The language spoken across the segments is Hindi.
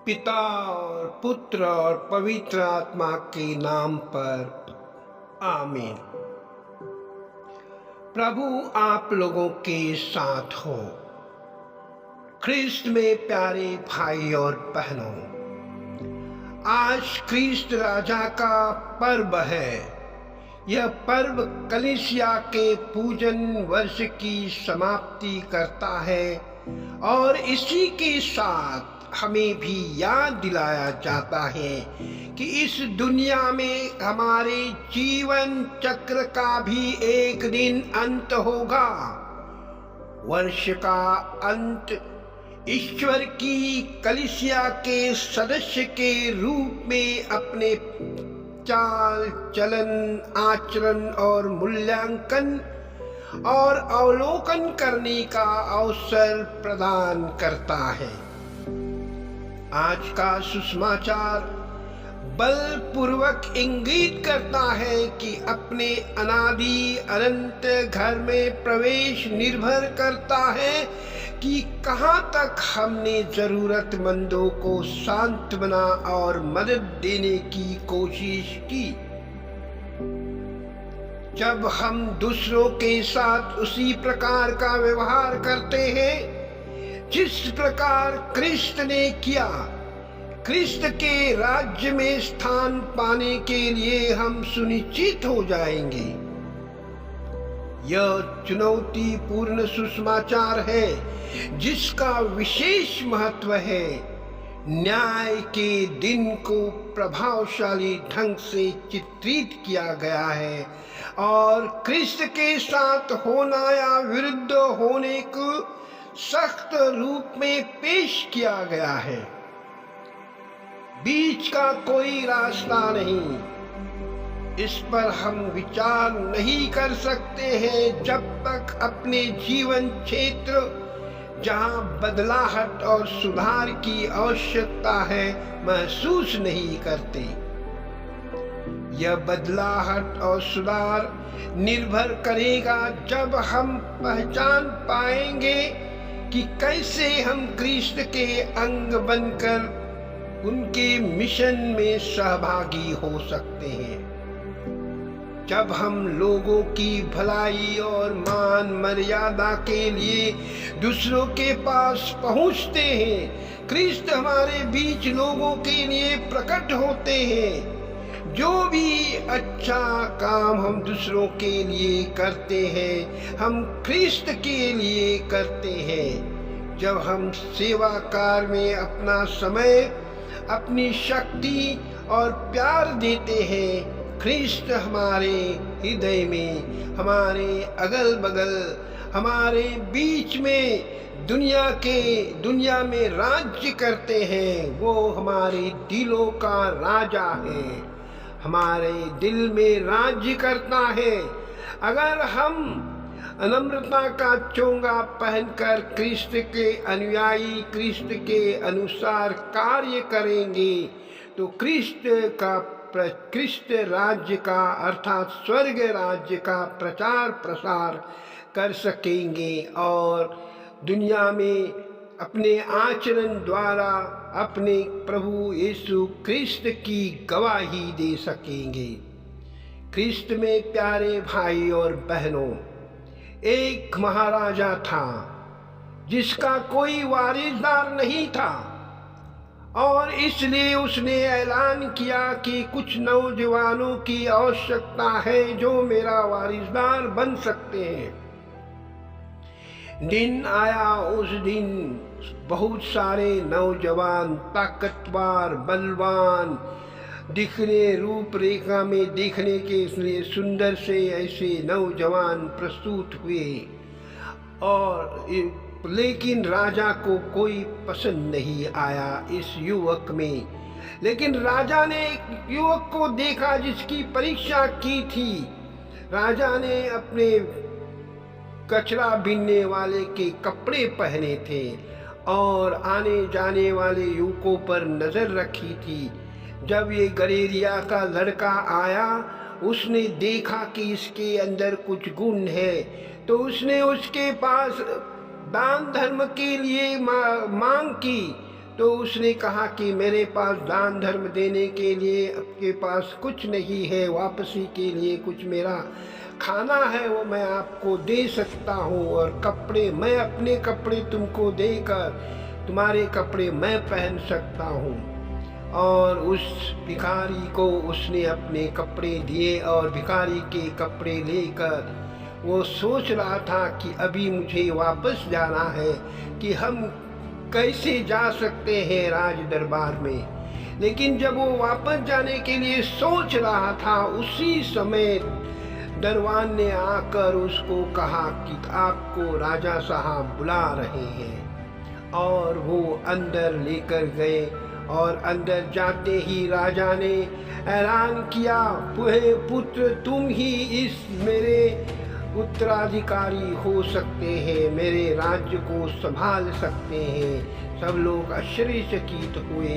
पिता और पुत्र और पवित्र आत्मा के नाम पर आमीन। प्रभु आप लोगों के साथ हो। ख्रिस्त में प्यारे भाई और बहनों, आज ख्रिस्त राजा का पर्व है। यह पर्व कलीसिया के पूजन वर्ष की समाप्ति करता है और इसी के साथ हमें भी याद दिलाया जाता है कि इस दुनिया में हमारे जीवन चक्र का भी एक दिन अंत होगा। वर्ष का अंत ईश्वर की कलीसिया के सदस्य के रूप में अपने चाल चलन, आचरण और मूल्यांकन और अवलोकन करने का अवसर प्रदान करता है। आज का सुसमाचार बलपूर्वक इंगित करता है कि अपने अनादि अनंत घर में प्रवेश निर्भर करता है कि कहाँ तक हमने जरूरतमंदों को सांत्वना और मदद देने की कोशिश की। जब हम दूसरों के साथ उसी प्रकार का व्यवहार करते हैं जिस प्रकार ख्रिस्त ने किया, ख्रिस्त के राज्य में स्थान पाने के लिए हम सुनिश्चित हो जाएंगे। यह चुनौतीपूर्ण सुसमाचार है जिसका विशेष महत्व है। न्याय के दिन को प्रभावशाली ढंग से चित्रित किया गया है और ख्रिस्त के साथ होना या विरुद्ध होने को सख्त रूप में पेश किया गया है। बीच का कोई रास्ता नहीं। इस पर हम विचार नहीं कर सकते हैं जब तक अपने जीवन क्षेत्र जहां बदलाहट और सुधार की आवश्यकता है महसूस नहीं करते। यह बदलाहट और सुधार निर्भर करेगा जब हम पहचान पाएंगे कि कैसे हम ख्रिस्त के अंग बनकर उनके मिशन में सहभागी हो सकते हैं। जब हम लोगों की भलाई और मान मर्यादा के लिए दूसरों के पास पहुंचते हैं, ख्रिस्त हमारे बीच लोगों के लिए प्रकट होते हैं। जो भी अच्छा काम हम दूसरों के लिए करते हैं, हम ख्रिस्त के लिए करते हैं। जब हम सेवा कार्य में अपना समय, अपनी शक्ति और प्यार देते हैं, ख्रिस्त हमारे हृदय में, हमारे अगल बगल, हमारे बीच में दुनिया में राज्य करते हैं। वो हमारे दिलों का राजा है, हमारे दिल में राज्य करता है। अगर हम अनम्रता का चोंगा पहनकर ख्रिस्त के अनुयायी, ख्रिस्त के अनुसार कार्य करेंगे तो ख्रिस्त राज्य का अर्थात स्वर्ग राज्य का प्रचार प्रसार कर सकेंगे और दुनिया में अपने आचरण द्वारा अपने प्रभु यीशु ख्रिस्त की गवाही दे सकेंगे। ख्रिस्त में प्यारे भाई और बहनों, एक महाराजा था जिसका कोई वारिसदार नहीं था और इसलिए उसने ऐलान किया कि कुछ नौजवानों की आवश्यकता है जो मेरा वारिसदार बन सकते हैं। दिन आया, उस दिन बहुत सारे नौजवान, ताकतवर, बलवान, दिखने रूपरेखा में देखने के इसलिए सुंदर से ऐसे नौजवान प्रस्तुत हुए और लेकिन राजा को कोई पसंद नहीं आया इस युवक में। लेकिन राजा ने एक युवक को देखा जिसकी परीक्षा की थी। राजा ने अपने कचरा बीनने वाले के कपड़े पहने थे और आने जाने वाले युवकों पर नजर रखी थी। जब ये गलेरिया का लड़का आया, उसने देखा कि इसके अंदर कुछ गुण है, तो उसने उसके पास दान धर्म के लिए मांग की। तो उसने कहा कि मेरे पास दान धर्म देने के लिए आपके पास कुछ नहीं है, वापसी के लिए कुछ मेरा खाना है वो मैं आपको दे सकता हूँ, और कपड़े मैं अपने कपड़े तुमको देकर तुम्हारे कपड़े मैं पहन सकता हूँ। और उस भिखारी को उसने अपने कपड़े दिए, और भिखारी के कपड़े लेकर वो सोच रहा था कि अभी मुझे वापस जाना है, कि हम कैसे जा सकते हैं राज दरबार में। लेकिन जब वो वापस जाने के लिए सोच रहा था, उसी समय दरबान ने आकर उसको कहा कि आपको राजा साहब बुला रहे हैं। और वो अंदर लेकर गए, और अंदर जाते ही राजा ने ऐलान किया, पुत्र तुम ही इस मेरे उत्तराधिकारी हो सकते हैं, मेरे राज्य को संभाल सकते हैं। सब लोग आश्चर्यचकित हुए।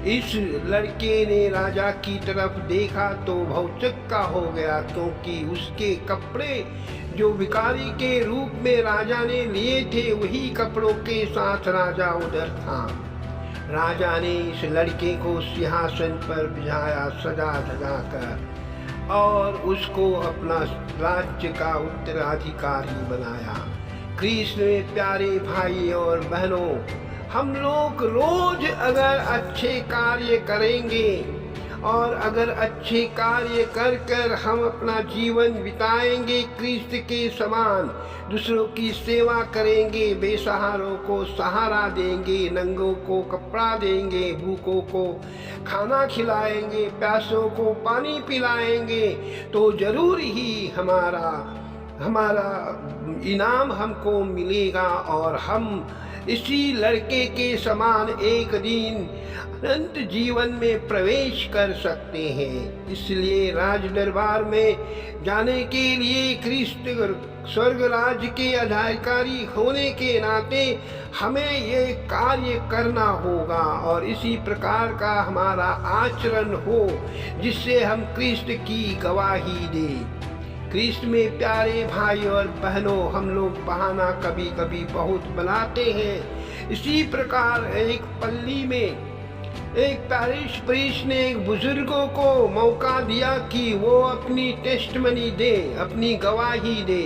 इस लड़के ने राजा की तरफ देखा तो भौचक्का हो गया, क्योंकि उसके कपड़े जो भिखारी के रूप में राजा ने लिए थे, वही कपड़ों के साथ राजा उधर था। राजा ने इस लड़के को सिंहासन पर बिठाया सजा धजा कर, और उसको अपना राज्य का उत्तराधिकारी बनाया। कृष्ण में प्यारे भाई और बहनों, हम लोग रोज अगर अच्छे कार्य करेंगे, और अगर अच्छे कार्य कर कर हम अपना जीवन बिताएंगे कृष्ण के समान, दूसरों की सेवा करेंगे, बेसहारों को सहारा देंगे, नंगों को कपड़ा देंगे, भूखों को खाना खिलाएंगे, प्यासों को पानी पिलाएंगे, तो जरूर ही हमारा इनाम हमको मिलेगा, और हम इसी लड़के के समान एक दिन अनंत जीवन में प्रवेश कर सकते हैं। इसलिए राज दरबार में जाने के लिए, कृष्ण स्वर्ग राज्य के अधिकारी होने के नाते हमें ये कार्य करना होगा, और इसी प्रकार का हमारा आचरण हो जिससे हम कृष्ण की गवाही दें। कृष्ण में प्यारे भाई और बहनों, हम लोग बहाना कभी कभी बहुत बनाते हैं। इसी प्रकार एक पल्ली में एक पैरिश प्रीस्ट ने एक बुजुर्गों को मौका दिया कि वो अपनी टेस्टमनी दे, अपनी गवाही दे,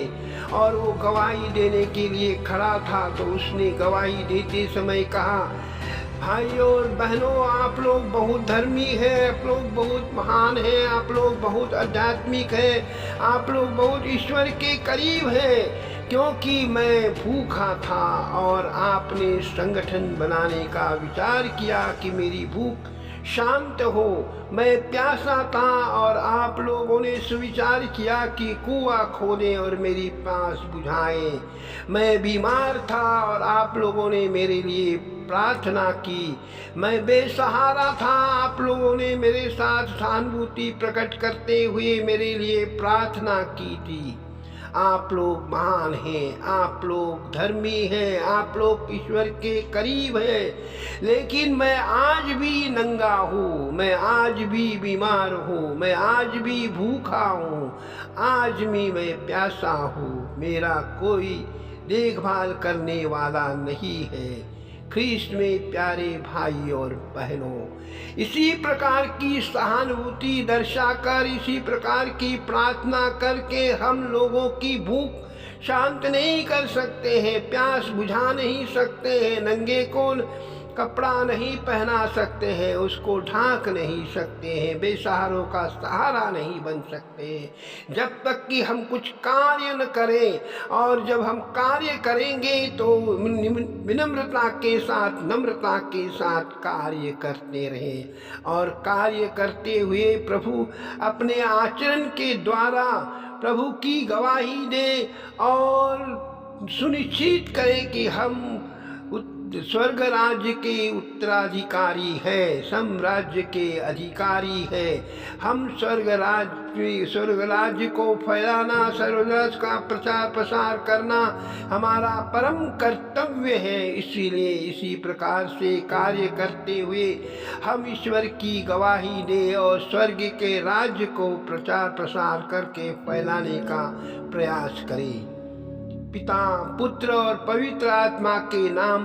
और वो गवाही देने के लिए खड़ा था। तो उसने गवाही देते समय कहा, भाई और बहनों, आप लोग बहुत धर्मी हैं, आप लोग बहुत महान हैं, आप लोग बहुत आध्यात्मिक हैं, आप लोग बहुत ईश्वर के करीब हैं, क्योंकि मैं भूखा था और आपने संगठन बनाने का विचार किया कि मेरी भूख शांत हो। मैं प्यासा था और आप लोगों ने सुविचार किया कि कुआं खोदें और मेरी प्यास बुझाएं। मैं बीमार था और आप लोगों ने मेरे लिए प्रार्थना की। मैं बेसहारा था, आप लोगों ने मेरे साथ सहानुभूति प्रकट करते हुए मेरे लिए प्रार्थना की थी। आप लोग महान हैं, आप लोग धर्मी हैं, आप लोग ईश्वर के करीब हैं, लेकिन मैं आज भी नंगा हूँ, मैं आज भी बीमार हूँ, मैं आज भी भूखा हूँ, आज भी मैं प्यासा हूँ, मेरा कोई देखभाल करने वाला नहीं है। कृष्ण में प्यारे भाई और बहनों, इसी प्रकार की सहानुभूति दर्शाकर, इसी प्रकार की प्रार्थना करके हम लोगों की भूख शांत नहीं कर सकते हैं, प्यास बुझा नहीं सकते हैं, नंगे को कपड़ा नहीं पहना सकते हैं, उसको ढांक नहीं सकते हैं, बेसहारों का सहारा नहीं बन सकते हैं, जब तक कि हम कुछ कार्य न करें। और जब हम कार्य करेंगे तो विनम्रता के साथ, नम्रता के साथ कार्य करते रहें, और कार्य करते हुए प्रभु अपने आचरण के द्वारा प्रभु की गवाही दे, और सुनिश्चित करें कि हम स्वर्ग राज्य के उत्तराधिकारी है, साम्राज्य के अधिकारी है। हम स्वर्ग राज्य को फैलाना, स्वर्ग राज्य का प्रचार प्रसार करना हमारा परम कर्तव्य है। इसीलिए इसी प्रकार से कार्य करते हुए हम ईश्वर की गवाही दे और स्वर्ग के राज्य को प्रचार प्रसार करके फैलाने का प्रयास करें। पिता, पुत्र और पवित्र आत्मा के नाम